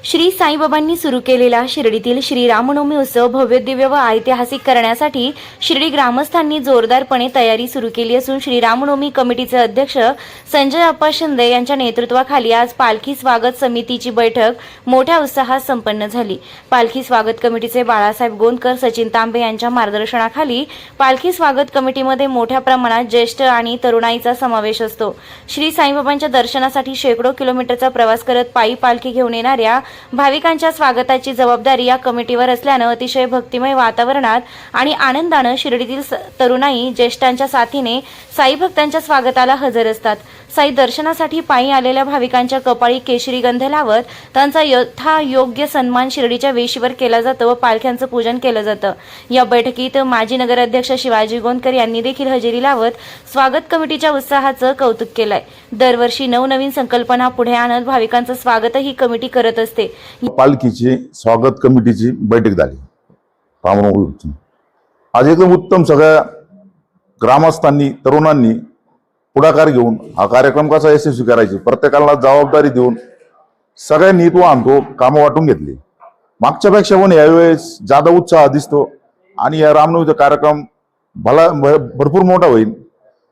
श्री साईबाबांनी सुरू केलेला शिर्डीतील श्री रामनवमी उत्सव भव्यदिव्य व ऐतिहासिक करण्यासाठी शिर्डी ग्रामस्थांनी जोरदारपणे तयारी सुरू केली असून श्री रामनवमी कमिटीचे अध्यक्ष संजय अप्पा शिंदे यांच्या नेतृत्वाखाली आज पालखी स्वागत समितीची बैठक मोठ्या उत्साहात संपन्न झाली। पालखी स्वागत कमिटीचे बाळासाहेब गोंदकर, सचिन तांबे यांच्या मार्गदर्शनाखाली पालखी स्वागत कमिटीमध्ये मोठ्या प्रमाणात ज्येष्ठ आणि तरुणाईचा समावेश असतो। श्री साईबाबांच्या दर्शनासाठी शेकडो किलोमीटरचा प्रवास करत पायी पालखी घेऊन येणाऱ्या भाविकांच्या स्वागताची जबाबदारी या कमिटीवर असल्याने अतिशय भक्तिमय वातावरणात आणि आनंदाने शिर्डीतील तरुणाई ज्येष्ठांच्या साथीने साई भक्तांच्या स्वागताला हजर असतात। साई दर्शनासाठी पायी आलेल्या भाविकांच्या कपाळी केशरी गंध लावत त्यांचा यथायोग्य सन्मान शिर्डीच्या वेशीवर केला जातो व पालख्यांचं पूजन केलं जातं। या बैठकीत माजी नगराध्यक्ष शिवाजी गोंदकर यांनी देखील हजेरी लावत स्वागत कमिटीच्या उत्साहाचं कौतुक केलंय। दरवर्षी नवनवीन संकल्पना पुढे आणत भाविकांचं स्वागत ही कमिटी करत असते। पालखीची स्वागत कमिटीची बैठक झाली रामनवमी। आज एकदम उत्तम सगळ्या ग्रामस्थांनी तरुणांनी पुढाकार घेऊन हा कार्यक्रम कसा यशस्वी करायचे प्रत्येकाला जबाबदारी देऊन सगळ्यांनी तो आणतो कामं वाटून घेतली। मागच्यापेक्षा पण यावेळेस जादा उत्साह दिसतो आणि या रामनवमीचा कार्यक्रम भरपूर मोठा होईल।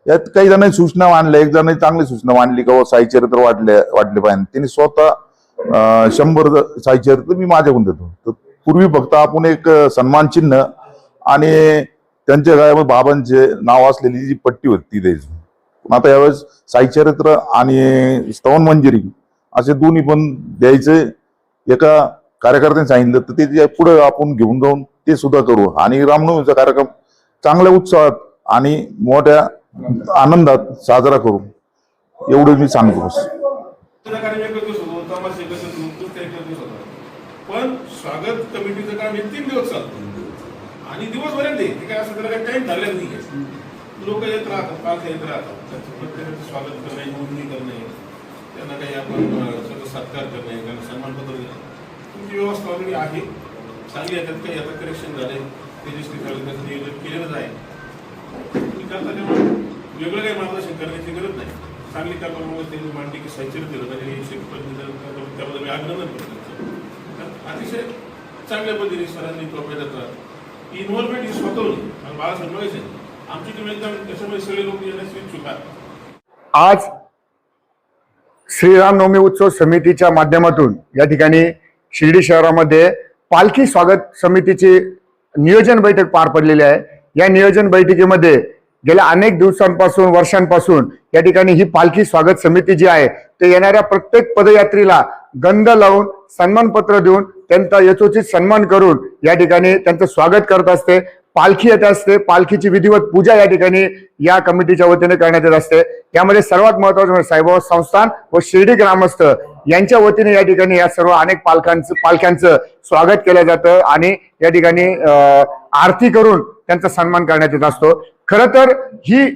यात काही जणांनी सूचना मांडल्या, एक जणांनी चांगली सूचना मांडली का साई चरित्र वाटले पाहिजे। त्यांनी स्वतः 100 साई चरित्र मी माझ्याकडून देतो। तर पूर्वी फक्त आपण एक सन्मान चिन्ह आणि त्यांच्या गावामध्ये बाबांचे नाव असलेली जी पट्टी होती ती द्यायची। आता यावेळेस साई चरित्र आणि स्तवन मंजिरी असे दोन्ही पण द्यायचे एका कार्यकर्त्याने सांगितलं, तर ते पुढे आपण घेऊन जाऊन ते सुद्धा करू आणि रामनवमीचा कार्यक्रम चांगल्या उत्साहात आणि मोठ्या आनंदात साजरा करू एवढं मी सांगतो। बस पण स्वागत कमिटीचं काम हे 3 दिवस चालतं आणि दिवसभरात काय असं त्याला काही टाइम झालेला नाही। लोक येत राहतात, पालख्या येत राहतात, प्रत्येकाचं स्वागत करणे, नोंदणी करणे, त्यांना काही आपण सगळं सत्कार करणे, त्यांना सन्मानपत्र देणे, तुमची व्यवस्था ऑलरेडी आहे, चांगली आहे। त्यात काही आता करेक्शन झाले तेजस्वी त्याचं नियोजन केलेलंच आहे। तुम्ही करता तेव्हा वेगळं काही मार्गदर्शन करण्याची गरज नाही। चांगली कल्पना त्यांनी मांडली की साहित्य दिलं त्याबद्दल मी अभिनंदन करतो। अतिशय चांगल्या पद्धतीने सरांनी त्याचा इन्व्हॉल्वमेंट ही स्वतःहून आणि बाळासाहेब म्हणायचे आमची तुम्ही एकदम त्याच्यामुळे सगळे लोक येण्यास इच्छुक आहेत। आज श्रीरामनवमी उत्सव समितीच्या माध्यमातून या ठिकाणी शिर्डी शहरामध्ये पालखी स्वागत समितीची नियोजन बैठक पार पडलेली आहे। या नियोजन बैठकीमध्ये गेल्या अनेक दिवसांपासून वर्षांपासून या ठिकाणी ही पालखी स्वागत समिती जी आहे ते येणाऱ्या प्रत्येक पदयात्रीला गंध लावून सन्मानपत्र देऊन त्यांचा यथोचित सन्मान करून या ठिकाणी त्यांचं स्वागत करत असते। पालखी येत असते, पालखीची विधिवत पूजा या ठिकाणी या कमिटीच्या वतीने करण्यात येत असते। यामध्ये सर्वात महत्त्वाचं म्हणजे साईबाबा संस्थान व शिर्डी ग्रामस्थ यांच्या वतीने या ठिकाणी या सर्व अनेक पालख्यांचं स्वागत केलं जातं आणि या ठिकाणी आरती करून त्यांचा सन्मान करण्यात येत असतो। खरं तर ही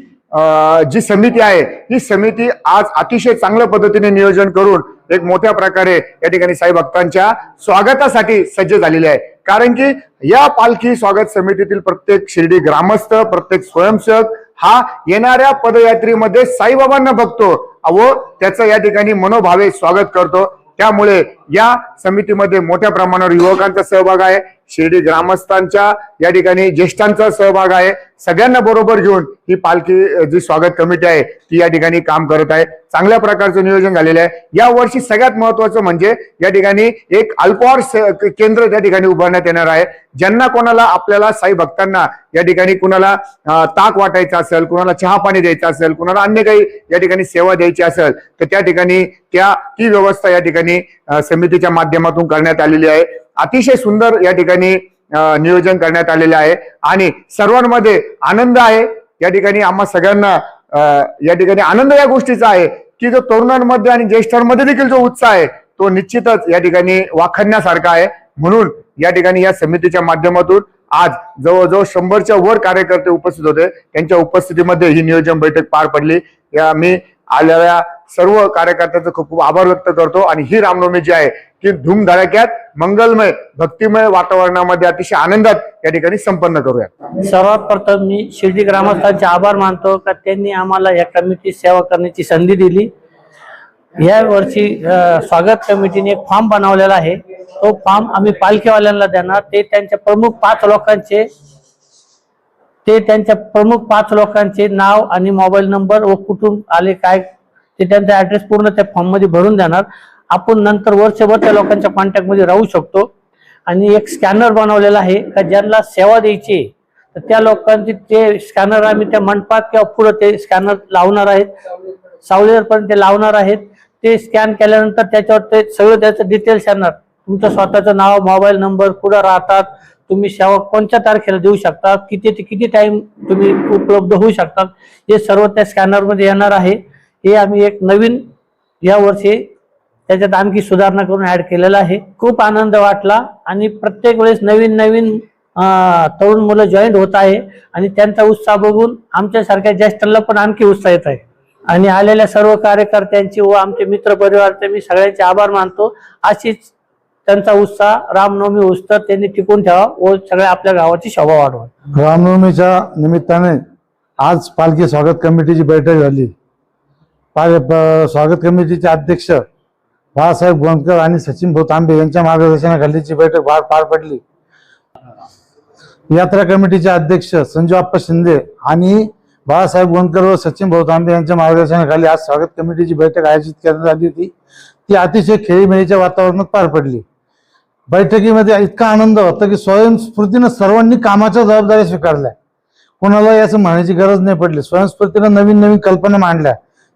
जी समिती आहे ही समिती आज अतिशय चांगल्या पद्धतीने नियोजन करून एक मोठ्या प्रकारे या ठिकाणी साई भक्तांच्या स्वागतासाठी सज्ज झालेली आहे। कारण की या पालखी स्वागत समितीतील प्रत्येक शिर्डी ग्रामस्थ, प्रत्येक स्वयंसेवक हा येणाऱ्या पदयात्रीमध्ये साईबाबांना बघतो व त्याचं या ठिकाणी मनोभावे स्वागत करतो। त्यामुळे या समितीमध्ये मोठ्या प्रमाणावर युवकांचा सहभाग आहे, शिर्डी ग्रामस्थांच्या या ठिकाणी ज्येष्ठांचा सहभाग आहे। सगळ्यांना बरोबर घेऊन ही पालखी जी स्वागत कमिटी आहे ती या ठिकाणी काम करत आहे। चांगल्या प्रकारचं नियोजन झालेलं आहे। या वर्षी सगळ्यात महत्त्वाचं म्हणजे या ठिकाणी एक अल्पहार केंद्र त्या ठिकाणी उभारण्यात येणार आहे। ज्यांना कोणाला आपल्याला साई भक्तांना या ठिकाणी कुणाला ताक वाटायचं असेल, कुणाला चहा पाणी द्यायचं असेल, कुणाला अन्य काही या ठिकाणी सेवा द्यायची असेल तर त्या ठिकाणी ती व्यवस्था या ठिकाणी समितीच्या माध्यमातून करण्यात आलेली आहे। अतिशय सुंदर या ठिकाणी नियोजन करण्यात आलेले आहे आणि सर्वांमध्ये आनंद आहे। या ठिकाणी आम्हा सगळ्यांना या ठिकाणी आनंद या गोष्टीचा आहे की जो तरुणांमध्ये आणि ज्येष्ठांमध्ये देखील जो उत्साह आहे तो निश्चितच या ठिकाणी वाखाणण्यासारखा आहे। म्हणून या ठिकाणी या समितीच्या माध्यमातून आज जवळजवळ 100च्या वर कार्यकर्ते उपस्थित होते। त्यांच्या उपस्थितीमध्ये ही नियोजन बैठक पार पडली। मी आलेल्या सर्व कार्यकर्त्यांचं खूप खूप आभार व्यक्त करतो आणि ही रामनवमी जी आहे ती धूमधडाक्यात मंगलमय भक्तिमय वातावरणामध्ये अतिशय आनंदात या ठिकाणी संपन्न करूया। सर्वात प्रथम मी शिर्डी ग्रामस्थांचे आभार मानतो का त्यांनी आम्हाला या कमिटी सेवा करण्याची संधी दिली। या वर्षी स्वागत कमिटीने एक फॉर्म बनवलेला आहे. तो फॉर्म आम्ही पालखीवाल्यांना देणार. ते त्यांच्या प्रमुख पाच लोकांचे नाव आणि मोबाईल नंबर व कुठून आले काय ते त्यांचा ऍड्रेस पूर्ण त्या फॉर्म मध्ये भरून देणार. आपण नंतर वर्षभर त्या लोकांच्या कॉन्टॅक्ट मध्ये राहू शकतो. आणि एक स्कॅनर बनवलेला आहे का ज्यांना सेवा द्यायची तर त्या लोकांची ते स्कॅनर आम्ही त्या मंडपात किंवा पुढे ते स्कॅनर लावणार आहेत. सावलीवरपर्यंत ते लावणार आहेत. ते स्कॅन केल्यानंतर त्याच्यावर ते सगळं त्याचं डिटेल्स येणार. तुमचं स्वतःचं नाव, मोबाईल नंबर, कुठं राहतात, तुम्ही सेवा कोणत्या तारखेला देऊ शकता, किती ते किती टाइम तुम्ही उपलब्ध होऊ शकतात, हे सर्व त्या स्कॅनर मध्ये येणार आहे. हे आम्ही एक नवीन या वर्षी त्याच्यात आणखी सुधारणा करून ऍड केलेला आहे. खूप आनंद वाटला आणि प्रत्येक वेळेस नवीन नवीन तरुण मुलं जॉईन होत आहे आणि त्यांचा उत्साह बघून आमच्यासारख्या ज्येष्ठांना पण आणखी उत्साह येत आहे. आणि आलेल्या सर्व कार्यकर्त्यांची व आमचे मित्र परिवाराचे मी सगळ्यांचे आभार मानतो. अशीच त्यांचा उत्साह रामनवमी उत्सव त्यांनी टिकून ठेवा व सगळ्या आपल्या गावाची शोभा वाढवा. रामनवमीच्या निमित्ताने आज पालखी स्वागत कमिटीची बैठक झाली. स्वागत कमिटीचे अध्यक्ष बाळासाहेब गोंदकर आणि सचिन भाऊ तांबे यांच्या मार्गदर्शनाखालीची बैठक पार पडली. यात्रा कमिटीचे अध्यक्ष संजू आप्पा शिंदे आणि बाळासाहेब गोंदकर व सचिन भाऊ तांबे यांच्या मार्गदर्शनाखाली आज स्वागत कमिटीची बैठक आयोजित करण्यात आली होती. ती अतिशय खेळीमेळीच्या वातावरणात पार पडली. बैठकीमध्ये इतका आनंद होता की स्वयंस्फूर्तीनं सर्वांनी कामाच्या जबाबदाऱ्या स्वीकारल्या. कोणाला याचं म्हणण्याची गरज नाही पडली. स्वयंस्फूर्तीनं नवीन नवीन कल्पना मांडल्या.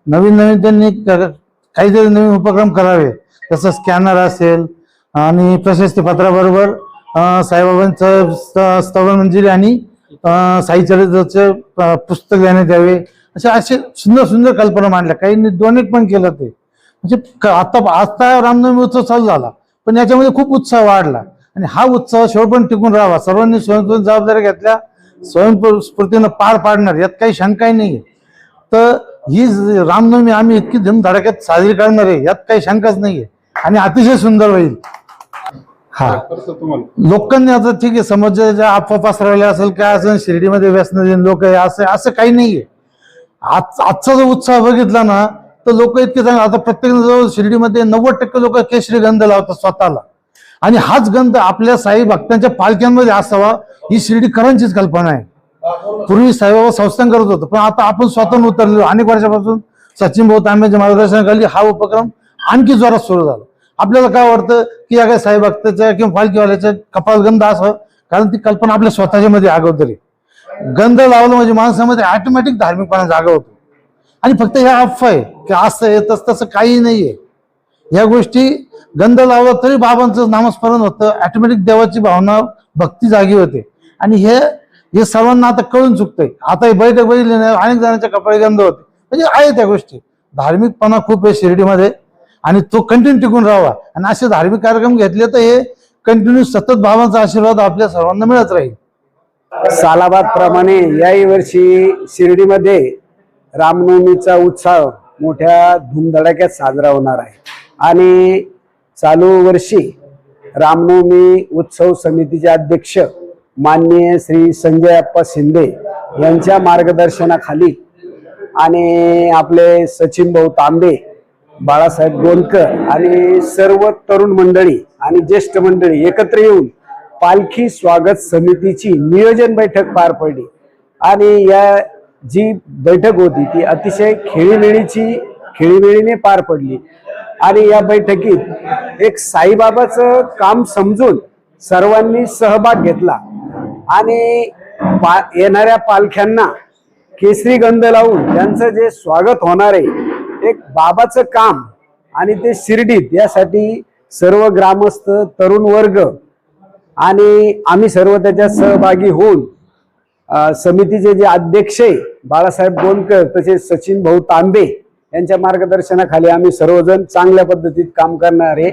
नवीन त्यांनी काहीतरी नवीन उपक्रम करावे. जसं स्कॅनर असेल आणि प्रशस्ती पत्राबरोबर साईबाबांचं स्तवनमंजिरी आणि साईचरित्राचे पुस्तक देण्यात यावे. असे सुंदर कल्पना मांडल्या. काहींनी डोनेट पण केलं. ते म्हणजे आता रामनवमी उत्सव चालू झाला पण याच्यामध्ये खूप उत्साह वाढला आणि हा उत्सव शेवटपर्यंत टिकून राहावा. सर्वांनी स्वयंस्फूर्त जबाबदाऱ्या घेतल्या. स्वयंस्फूर्तीनं पार पाडणार यात काही शंकाही नाहीये. तर ही रामनवमी आम्ही इतकी धुमधडाक्यात साजरी करणार आहे यात काही शंकाच नाहीये आणि अतिशय सुंदर होईल. हा लोकांनी आता ठीक आहे समाजाच्या अफवा पसरवल्या असेल काय असेल शिर्डीमध्ये व्यसनाधीन लोक आहे असं काही नाहीये. आजचा जो उत्साह बघितला ना तर लोक इतके चांगले. आता प्रत्येक जवळ शिर्डीमध्ये 90% लोक केशरी गंध लावतात स्वतःला आणि हाच गंध आपल्या साई भक्तांच्या पालख्यांमध्ये असावा ही शिर्डीकरांचीच कल्पना आहे. पूर्वी साईबाबा संस्थान करत होतं पण आता आपण स्वतःहून उतरलो. अनेक वर्षापासून सचिन भाऊ तांब्यांच्या मार्गदर्शनाखाली हा उपक्रम आणखी जोरात सुरू झाला. आपल्याला काय वाटतं की या काही साई भक्ताच्या किंवा पालखीवाल्याच्या कपाळ गंध असावं कारण ती कल्पना आपल्या स्वतःच्या मध्ये अगोदर. गंध लावलं म्हणजे माणसामध्ये ऑटोमॅटिक धार्मिकपणा जागा होतो. आणि फक्त ह्या अफवा आहे की असं येतच तसं काही नाहीये. या गोष्टी गंध लावला तरी बाबांचं नामस्मरण होतं. ऑटोमॅटिक देवाची भावना भक्ती जागी होते आणि हे सर्वांना आता कळून चुकतंय. आता ही बैठक बघितली नाही अनेक जणांच्या कपाळी गंध होते म्हणजे आहे त्या गोष्टी. धार्मिकपणा खूप आहे शिर्डीमध्ये आणि तो कंटिन्यू टिकून राहावा आणि असे धार्मिक कार्यक्रम घेतले तर हे कंटिन्यू सतत बाबांचा आशीर्वाद आपल्या सर्वांना मिळत राहील. सालाबाद प्रमाणे याही वर्षी शिर्डीमध्ये रामनवमीचा उत्साह मोठ्या धूमधडाक्यात साजरा होणार आहे आणि चालू वर्षी रामनवमी उत्सव समितीचे अध्यक्ष माननीय श्री संजय अप्पा शिंदे यांच्या मार्गदर्शनाखाली आणि आपले सचिन भाऊ तांबे, बाळासाहेब गोंदकर आणि सर्व तरुण मंडळी आणि ज्येष्ठ मंडळी एकत्र येऊन पालखी स्वागत समितीची नियोजन बैठक पार पडली आणि या जी बैठक होती ती अतिशय खेळीमेळीने पार पडली आणि या बैठकीत एक साईबाबाचं काम समजून सर्वांनी सहभाग घेतला आणि येणाऱ्या पालख्यांना केसरी गंध लावून त्यांचं जे स्वागत होणार आहे एक बाबाचं काम आणि ते शिर्डीत यासाठी सर्व ग्रामस्थ तरुण वर्ग आणि आम्ही सर्व त्याच्यात सहभागी होऊन समितीचे जे अध्यक्ष बाळासाहेब गोंदकर तसेच सचिन भाऊ तांबे यांच्या मार्गदर्शनाखाली आम्ही सर्वजण चांगल्या पद्धतीत काम करणार आहे.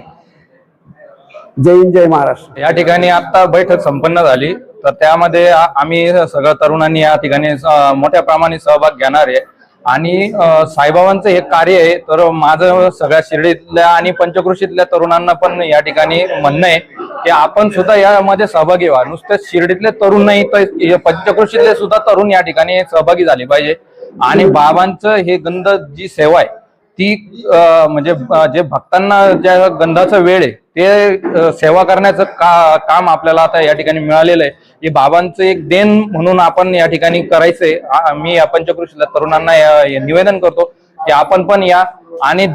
जय हिंद, जय महाराष्ट्र. या ठिकाणी आता बैठक संपन्न झाली तर त्यामध्ये आम्ही सगळ्या तरुणांनी या ठिकाणी मोठ्या प्रमाणात सहभाग घेणार आहे आणि साईबाबांचं हे कार्य आहे. तर माझं सगळ्या शिर्डीतल्या आणि पंचक्रोशीतल्या तरुणांना पण या ठिकाणी म्हणणं आहे की आपण सुद्धा यामध्ये सहभागी व्हा. नुसते शिर्डीतले तरुण नाही तर पंचक्रोशीतले सुद्धा तरुण या ठिकाणी सहभागी झाले पाहिजे आणि बाबांचं हे गंध जी सेवा आहे ती म्हणजे जे भक्तांना ज्या गंधाचा वेळ आहे ते सेवा करण्याचं काम आपल्याला आता या ठिकाणी मिळालेलं आहे. हे बाबांचं एक देण म्हणून आपण या ठिकाणी करायचंय. मी या पंचक्रोशीला तरुणांना निवेदन करतो की आपण पण या आणि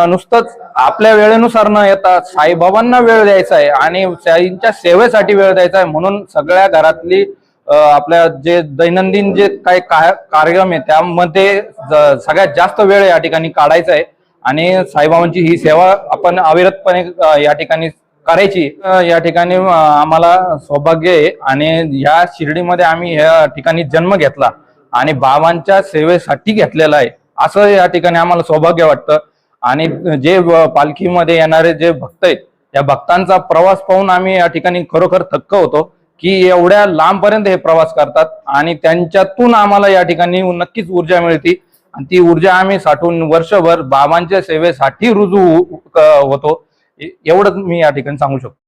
नुसतंच आपल्या वेळेनुसार न येता साईबाबांना वेळ द्यायचा आहे आणि साईंच्या सेवेसाठी वेळ द्यायचा आहे. म्हणून सगळ्या घरातली आपल्या जे दैनंदिन जे काही कार्यक्रम आहे त्यामध्ये सगळ्यात जास्त वेळ या ठिकाणी काढायचा आहे आणि साईबाबांची ही सेवा आपण अविरतपणे या ठिकाणी करायची. या ठिकाणी आम्हाला सौभाग्य आहे आणि या शिर्डीमध्ये आम्ही या ठिकाणी जन्म घेतला आणि बाबांच्या सेवेसाठी घेतलेला आहे असं या ठिकाणी आम्हाला सौभाग्य वाटतं. आणि जे पालखीमध्ये येणारे जे भक्त आहेत या भक्तांचा प्रवास पाहून आम्ही या ठिकाणी खरोखर थक्क होतो की एवढ्या लांबपर्यंत हे प्रवास करतात आणि त्यांच्यातून आम्हाला या ठिकाणी नक्कीच ऊर्जा मिळते आणि ती ऊर्जा आम्ही साठवून वर्षभर बाबांच्या सेवेसाठी रुजू होतो. एवढंच मी या ठिकाणी सांगू शकतो.